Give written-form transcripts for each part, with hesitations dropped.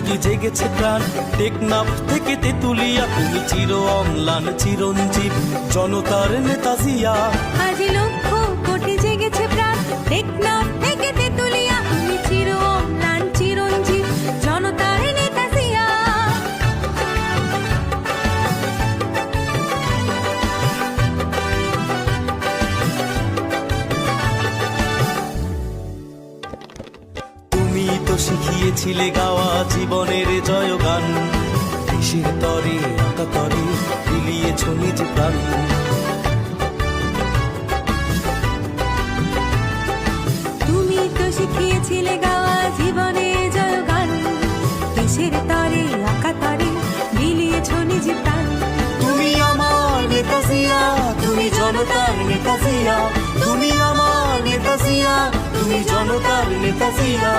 কোটি জেগেছে প্রাণ। টেকনাফ থেকে তেতুলিয়া তুমি চির অম্লান চিরঞ্জীব জনতার নেতা জিয়া। আজ লক্ষ কোটি জেগেছে প্রাণ। টেকনাফ থেকে তেতুলিয়া তুমি চির অম্লান চিরঞ্জীব জনতার নেতা জিয়া। তুমি তো শিখিয়েছিলে গাওয়া জীবনের জয়গান। দেশের তরে আঁকা তরে বিলিয়েছ নিজ প্রাণ। তুমি তো শিখিয়েছিলে গাওয়া জীবনের জয়গান। দেশের তরে আঁকা তরে বিলিয়েছ নিজ প্রাণ। তুমি আমার নেতা জিয়া, তুমি জনতার নেতা জিয়া। তুমি আমার নেতা জিয়া, তুমি জনতার নেতা জিয়া।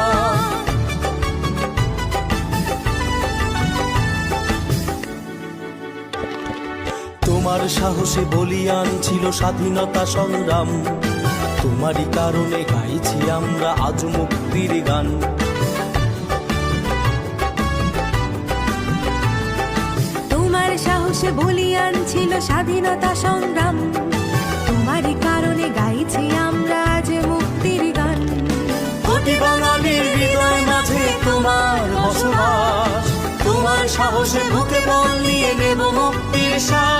তোমার সাহসে বলিয়ান ছিল স্বাধীনতা সংগ্রাম। তোমারই কারণে গাইছি আমরা আজ মুক্তির গান। তোমার সাহসে বলিয়ান ছিল স্বাধীনতা সংগ্রাম। তোমারই কারণে গাইছি আমরা আজ মুক্তির গান। কোটি বাঙালির হৃদয় মাঝে তোমার বসবাস। তোমার সাহসে বুকে বল নিয়ে নেব মুক্তির শ্বাস।